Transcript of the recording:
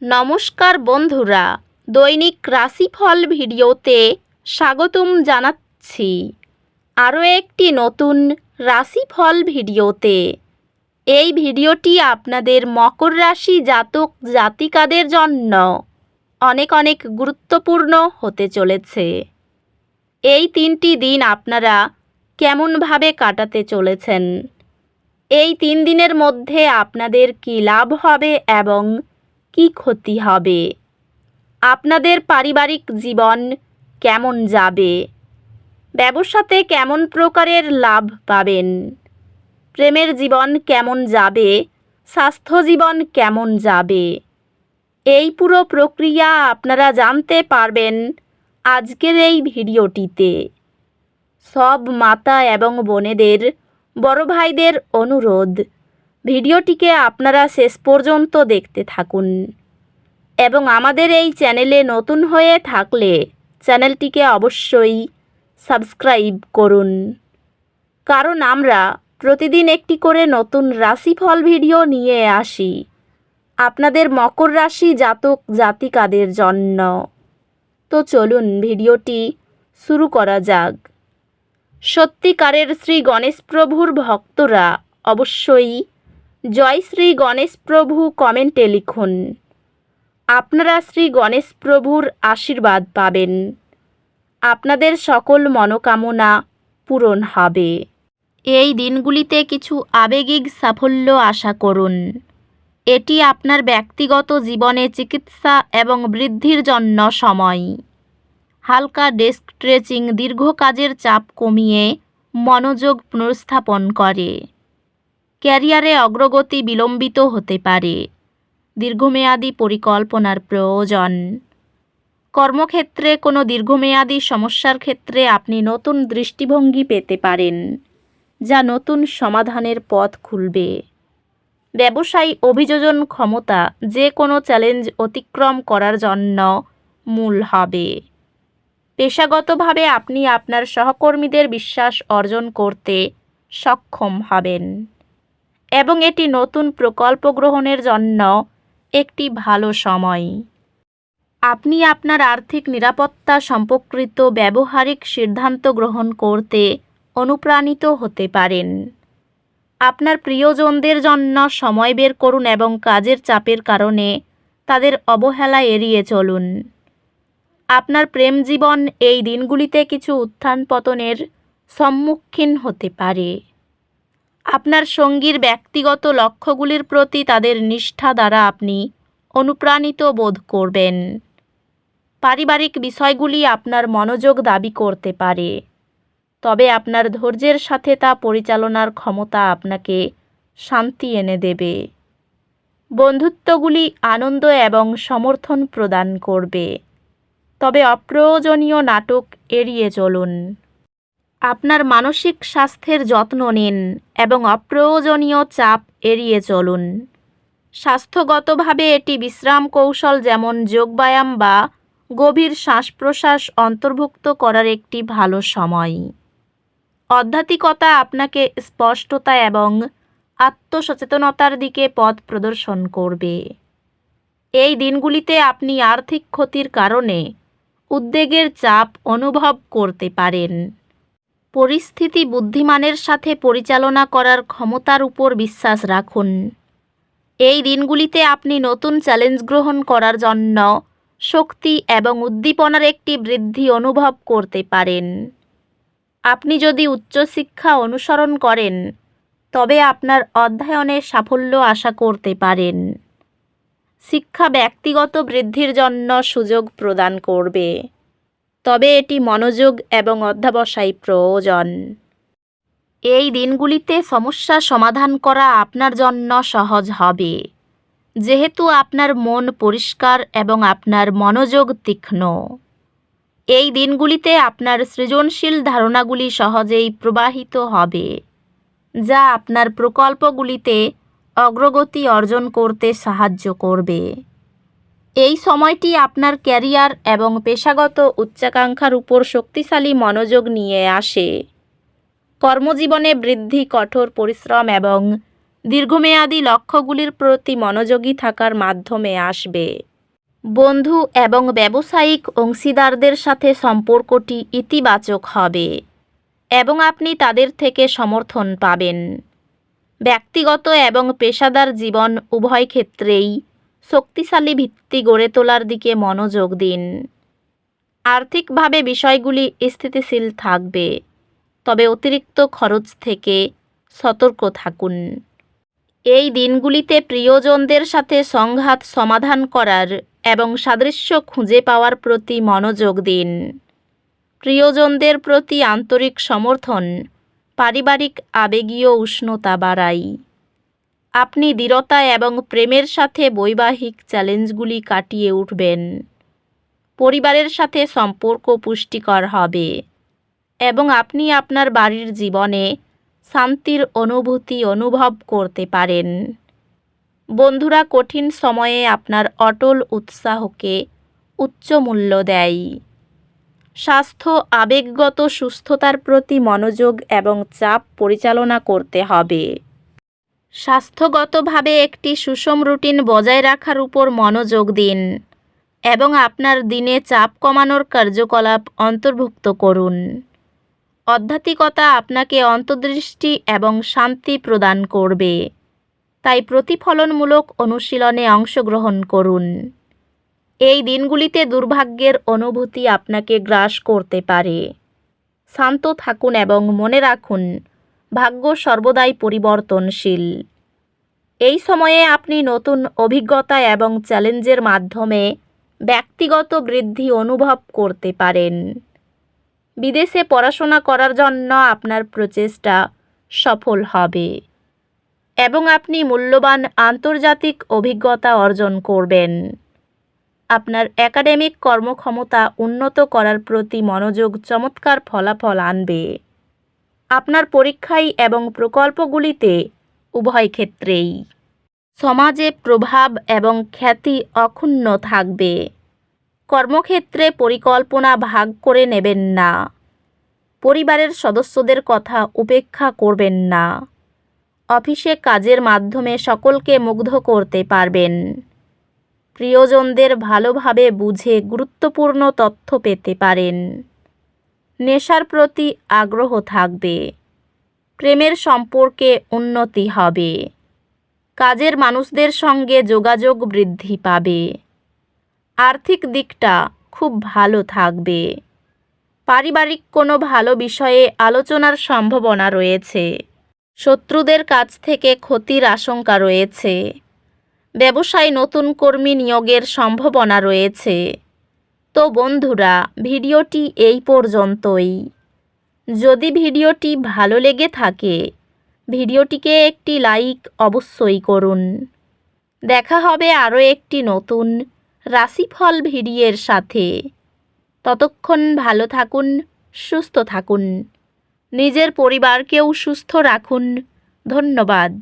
নমস্কার বন্ধুরা, দৈনিক রাশিফল ভিডিওতে স্বাগতম জানাচ্ছি আরও একটি নতুন রাশিফল ভিডিওতে। এই ভিডিওটি আপনাদের মকর রাশি জাতক জাতিকাদের জন্য অনেক অনেক গুরুত্বপূর্ণ হতে চলেছে। এই 3টি দিন আপনারা কেমনভাবে কাটাতে চলেছেন, এই 3 দিনের মধ্যে আপনাদের কী লাভ হবে এবং কি ক্ষতি হবে, আপনাদের পারিবারিক জীবন কেমন যাবে, ব্যবসাতে কেমন প্রকারের লাভ পাবেন, প্রেমের জীবন কেমন যাবে, স্বাস্থ্য জীবন কেমন যাবে, এই পুরো প্রক্রিয়া আপনারা জানতে পারবেন আজকের এই ভিডিওটিতে। সব মাতা এবং বোনেদের, বড় ভাইদের অনুরোধ, ভিডিওটিকে আপনারা শেষ পর্যন্ত দেখতে থাকুন এবং আমাদের এই চ্যানেলে নতুন হয়ে থাকলে চ্যানেলটিকে অবশ্যই সাবস্ক্রাইব করুন, কারণ আমরা প্রতিদিন একটি করে নতুন রাশিফল ভিডিও নিয়ে আসি আপনাদের মকর রাশি জাতক জাতিকাদের জন্য। তো চলুন ভিডিওটি শুরু করা যাক। সত্যিকারের শ্রী গণেশ প্রভুর ভক্তরা অবশ্যই জয় শ্রী গণেশ প্রভু কমেন্টে লিখুন। আপনারা শ্রী গণেশ প্রভুর আশীর্বাদ পাবেন, আপনাদের সকল মনোকামনা পূরণ হবে। এই দিনগুলিতে কিছু আবেগিক সাফল্য আশা করুন। এটি আপনার ব্যক্তিগত জীবনে চিকিৎসা এবং বৃদ্ধির জন্য সময়। হালকা ডেস্ক স্ট্রেচিং দীর্ঘ কাজের চাপ কমিয়ে মনোযোগ পুনর্স্থাপন করে। ক্যারিয়ারে অগ্রগতি বিলম্বিত হতে পারে, দীর্ঘমেয়াদী পরিকল্পনার প্রয়োজন। কর্মক্ষেত্রে কোনো দীর্ঘমেয়াদী সমস্যার ক্ষেত্রে আপনি নতুন দৃষ্টিভঙ্গি পেতে পারেন, যা নতুন সমাধানের পথ খুলবে। ব্যবসায়ী অভিযোজন ক্ষমতা যে কোনো চ্যালেঞ্জ অতিক্রম করার জন্য মূল হবে। পেশাগতভাবে আপনি আপনার সহকর্মীদের বিশ্বাস অর্জন করতে সক্ষম হবেন এবং এটি নতুন প্রকল্প গ্রহণের জন্য একটি ভালো সময়। আপনি আপনার আর্থিক নিরাপত্তা সম্পর্কিত ব্যবহারিক সিদ্ধান্ত গ্রহণ করতে অনুপ্রাণিত হতে পারেন। আপনার প্রিয়জনদের জন্য সময় বের করুন এবং কাজের চাপের কারণে তাদের অবহেলা এড়িয়ে চলুন। আপনার প্রেম জীবন এই দিনগুলিতে কিছু উত্থান পতনের সম্মুখীন হতে পারে। আপনার সঙ্গীর ব্যক্তিগত লক্ষ্যগুলির প্রতি তাদের নিষ্ঠা দ্বারা আপনি অনুপ্রাণিত বোধ করবেন। পারিবারিক বিষয়গুলি আপনার মনোযোগ দাবি করতে পারে, তবে আপনার ধৈর্যের সাথে তা পরিচালনার ক্ষমতা আপনাকে শান্তি এনে দেবে। বন্ধুত্বগুলি আনন্দ এবং সমর্থন প্রদান করবে, তবে অপ্রয়োজনীয় নাটক এড়িয়ে চলুন। আপনার মানসিক স্বাস্থ্যের যত্ন নিন এবং অপ্রয়োজনীয় চাপ এড়িয়ে চলুন। স্বাস্থ্যগতভাবে এটি বিশ্রাম কৌশল যেমন যোগব্যায়াম বা গভীর শ্বাস প্রশ্বাস অন্তর্ভুক্ত করার একটি ভালো সময়। আধ্যাত্মিকতা আপনাকে স্পষ্টতা এবং আত্মসচেতনতার দিকে পথ প্রদর্শন করবে। এই দিনগুলিতে আপনি আর্থিক ক্ষতির কারণে উদ্বেগের চাপ অনুভব করতে পারেন। পরিস্থিতি বুদ্ধিমানের সাথে পরিচালনা করার ক্ষমতার উপর বিশ্বাস রাখুন। এই দিনগুলিতে আপনি নতুন চ্যালেঞ্জ গ্রহণ করার জন্য শক্তি এবং উদ্দীপনার একটি বৃদ্ধি অনুভব করতে পারেন। আপনি যদি উচ্চশিক্ষা অনুসরণ করেন, তবে আপনার অধ্যয়নে সাফল্য আশা করতে পারেন। শিক্ষা ব্যক্তিগত বৃদ্ধির জন্য সুযোগ প্রদান করবে, তবে এটি মনোযোগ এবং অধ্যবসায় প্রয়োজন। এই দিনগুলিতে সমস্যা সমাধান করা আপনার জন্য সহজ হবে, যেহেতু আপনার মন পরিষ্কার এবং আপনার মনোযোগ তীক্ষ্ণ। এই দিনগুলিতে আপনার সৃজনশীল ধারণাগুলি সহজেই প্রবাহিত হবে, যা আপনার প্রকল্পগুলিতে অগ্রগতি অর্জন করতে সাহায্য করবে। এই সময়টি আপনার ক্যারিয়ার এবং পেশাগত উচ্চাকাঙ্ক্ষার উপর শক্তিশালী মনোযোগ নিয়ে আসে। কর্মজীবনে বৃদ্ধি, কঠোর পরিশ্রম এবং দীর্ঘমেয়াদী লক্ষ্যগুলির প্রতি মনোযোগী থাকার মাধ্যমে আসবে। বন্ধু এবং ব্যবসায়িক অংশীদারদের সাথে সম্পর্কটি ইতিবাচক হবে এবং আপনি তাদের থেকে সমর্থন পাবেন। ব্যক্তিগত এবং পেশাদার জীবন উভয় ক্ষেত্রেই শক্তিশালী ভিত্তি গড়ে তোলার দিকে মনোযোগ দিন। আর্থিকভাবে বিষয়গুলি স্থিতিশীল থাকবে, তবে অতিরিক্ত খরচ থেকে সতর্ক থাকুন। এই দিনগুলিতে প্রিয়জনদের সাথে সংঘাত সমাধান করার এবং সাদৃশ্য খুঁজে পাওয়ার প্রতি মনোযোগ দিন। প্রিয়জনদের প্রতি আন্তরিক সমর্থন পারিবারিক আবেগীয় উষ্ণতা বাড়ায়। আপনি দৃঢ়তা এবং প্রেমের সাথে বৈবাহিক চ্যালেঞ্জগুলি কাটিয়ে উঠবেন। পরিবারের সাথে সম্পর্ক পুষ্টিকর হবে এবং আপনি আপনার বাড়ির জীবনে শান্তির অনুভূতি অনুভব করতে পারেন। বন্ধুরা কঠিন সময়ে আপনার অটল উৎসাহকে উচ্চ মূল্য দেয়। স্বাস্থ্য আবেগগত সুস্থতার প্রতি মনোযোগ এবং চাপ পরিচালনা করতে হবে। স্বাস্থ্যগতভাবে একটি সুষম রুটিন বজায় রাখার উপর মনোযোগ দিন এবং আপনার দিনে চাপ কমানোর কার্যকলাপ অন্তর্ভুক্ত করুন। আধ্যাত্মিকতা আপনাকে অন্তর্দৃষ্টি এবং শান্তি প্রদান করবে, তাই প্রতিফলনমূলক অনুশীলনে অংশগ্রহণ করুন। এই দিনগুলিতে দুর্ভাগ্যের অনুভূতি আপনাকে গ্রাস করতে পারে। শান্ত থাকুন এবং মনে রাখুন, ভাগ্য সর্বদাই পরিবর্তনশীল। এই সময়ে আপনি নতুন অভিজ্ঞতা এবং চ্যালেঞ্জের মাধ্যমে ব্যক্তিগত বৃদ্ধি অনুভব করতে পারেন। বিদেশে পড়াশোনা করার জন্য আপনার প্রচেষ্টা সফল হবে এবং আপনি মূল্যবান আন্তর্জাতিক অভিজ্ঞতা অর্জন করবেন। আপনার একাডেমিক কর্মক্ষমতা উন্নত করার প্রতি মনোযোগ চমৎকার ফলাফল আনবে। আপনার পরীক্ষায় এবং প্রকল্পগুলিতে উভয় ক্ষেত্রেই সমাজে প্রভাব এবং খ্যাতি অক্ষুণ্ণ থাকবে। কর্মক্ষেত্রে পরিকল্পনা ভাগ করে নেবেন না। পরিবারের সদস্যদের কথা উপেক্ষা করবেন না। অফিসে কাজের মাধ্যমে সকলকে মুগ্ধ করতে পারবেন। প্রিয়জনদের ভালোভাবে বুঝে গুরুত্বপূর্ণ তথ্য পেতে পারেন। নেশার প্রতি আগ্রহ থাকবে। প্রেমের সম্পর্কে উন্নতি হবে। কাজের মানুষদের সঙ্গে যোগাযোগ বৃদ্ধি পাবে। আর্থিক দিকটা খুব ভালো থাকবে। পারিবারিক কোনো ভালো বিষয়ে আলোচনার সম্ভাবনা রয়েছে। শত্রুদের কাছ থেকে ক্ষতির আশঙ্কা রয়েছে। ব্যবসায় নতুন কর্মী নিয়োগের সম্ভাবনা রয়েছে। তো বন্ধুরা, ভিডিওটি এই পর্যন্তই। যদি ভিডিওটি ভালো লেগে থাকে, ভিডিওটিকে একটি লাইক অবশ্যই করুন। দেখা হবে আরও একটি নতুন রাশিফল ভিডিওর সাথে। ততক্ষণ ভালো থাকুন, সুস্থ থাকুন, নিজের পরিবারকেও সুস্থ রাখুন। ধন্যবাদ।